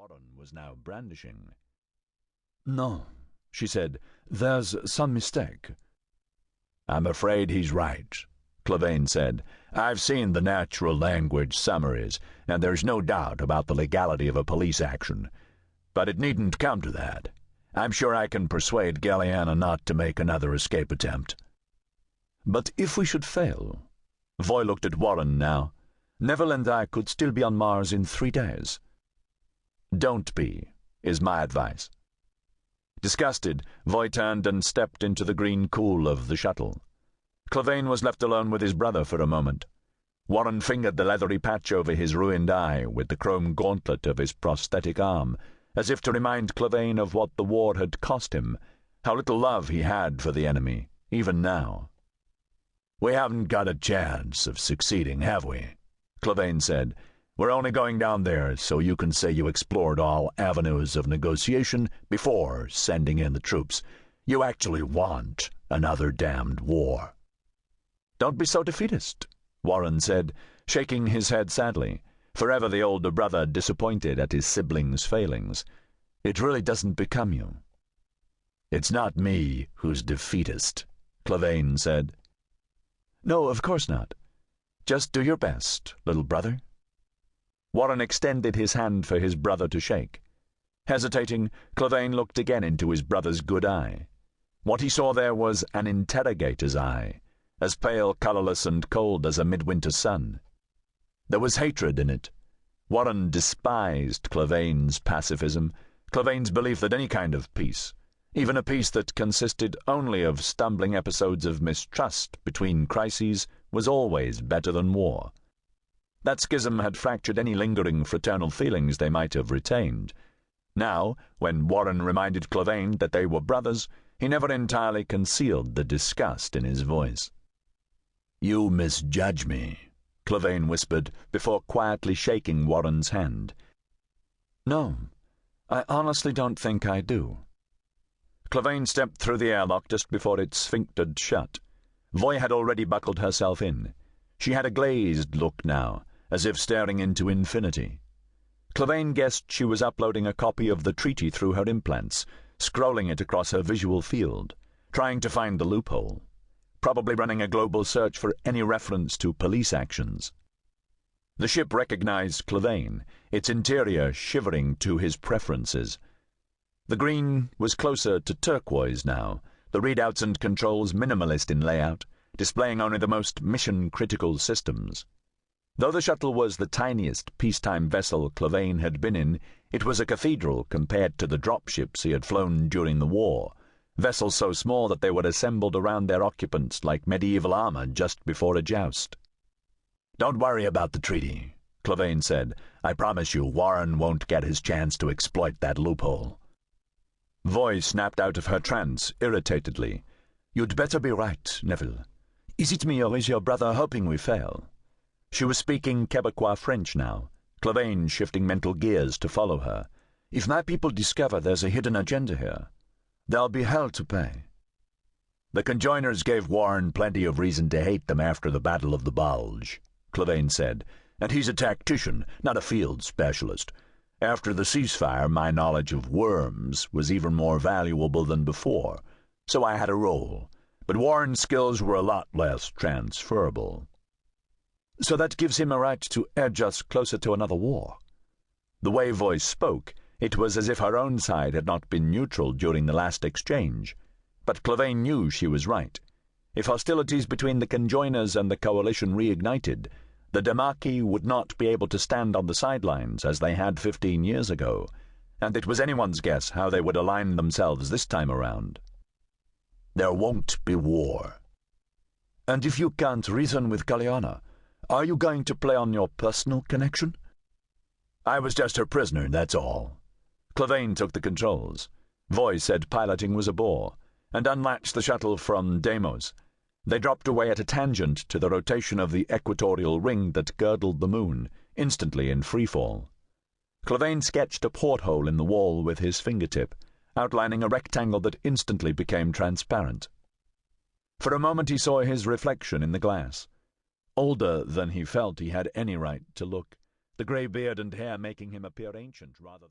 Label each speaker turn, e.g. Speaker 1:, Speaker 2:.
Speaker 1: Warren was now brandishing. "No," she said, "there's some mistake." "I'm afraid he's right," Clavane said. "I've seen the natural language summaries, and there's no doubt about the legality of a police action. But it needn't come to that. I'm sure I can persuade Galliana not to make another escape attempt." "But if we should fail?" Voy looked at Warren now. "Neville and I could still be on Mars in 3 days." "Don't be," is my advice. Disgusted, Voy turned and stepped into the green cool of the shuttle. Clavane was left alone with his brother for a moment. Warren fingered the leathery patch over his ruined eye with the chrome gauntlet of his prosthetic arm, as if to remind Clavane of what the war had cost him, how little love he had for the enemy, even now. "We haven't got a chance of succeeding, have we?" Clavane said. "We're only going down there so you can say you explored all avenues of negotiation before sending in the troops. You actually want another damned war." "Don't be so defeatist," Warren said, shaking his head sadly, forever the older brother disappointed at his siblings' failings. "It really doesn't become you." "It's not me who's defeatist," Clavane said. "No, of course not. Just do your best, little brother." Warren extended his hand for his brother to shake. Hesitating, Clavane looked again into his brother's good eye. What he saw there was an interrogator's eye, as pale, colourless, and cold as a midwinter sun. There was hatred in it. Warren despised Clavane's pacifism, Clavane's belief that any kind of peace, even a peace that consisted only of stumbling episodes of mistrust between crises, was always better than war. That schism had fractured any lingering fraternal feelings they might have retained. Now, when Warren reminded Clavane that they were brothers, he never entirely concealed the disgust in his voice. "You misjudge me," Clavane whispered, before quietly shaking Warren's hand. "No, I honestly don't think I do." Clavane stepped through the airlock just before it sphinctered shut. Voy had already buckled herself in. She had a glazed look now, as if staring into infinity. Clavane guessed she was uploading a copy of the treaty through her implants, scrolling it across her visual field, trying to find the loophole, probably running a global search for any reference to police actions. The ship recognized Clavane, its interior shivering to his preferences. The green was closer to turquoise now, the readouts and controls minimalist in layout, displaying only the most mission-critical systems. Though the shuttle was the tiniest peacetime vessel Clavane had been in, it was a cathedral compared to the dropships he had flown during the war, vessels so small that they were assembled around their occupants like medieval armor just before a joust. "Don't worry about the treaty," Clavane said. "I promise you Warren won't get his chance to exploit that loophole." Voy snapped out of her trance irritatedly. "You'd better be right, Neville. Is it me or is your brother hoping we fail?" She was speaking Quebecois French now, Clavane shifting mental gears to follow her. "If my people discover there's a hidden agenda here, there'll be hell to pay." "The Conjoiners gave Warren plenty of reason to hate them after the Battle of the Bulge," Clavane said, "and he's a tactician, not a field specialist. After the ceasefire, my knowledge of worms was even more valuable than before, so I had a role, but Warren's skills were a lot less transferable." "So that gives him a right to edge us closer to another war." The way Voy spoke, it was as if her own side had not been neutral during the last exchange. But Clavane knew she was right. If hostilities between the Conjoiners and the Coalition reignited, the Demarchists would not be able to stand on the sidelines as they had 15 years ago, and it was anyone's guess how they would align themselves this time around. "There won't be war." "And if you can't reason with Galliana, are you going to play on your personal connection?" "I was just her prisoner, that's all." Clavane took the controls. Voy said piloting was a bore, and unlatched the shuttle from Deimos. They dropped away at a tangent to the rotation of the equatorial ring that girdled the moon, instantly in freefall. Clavane sketched a porthole in the wall with his fingertip, outlining a rectangle that instantly became transparent. For a moment he saw his reflection in the glass. Older than he felt he had any right to look, the grey beard and hair making him appear ancient rather than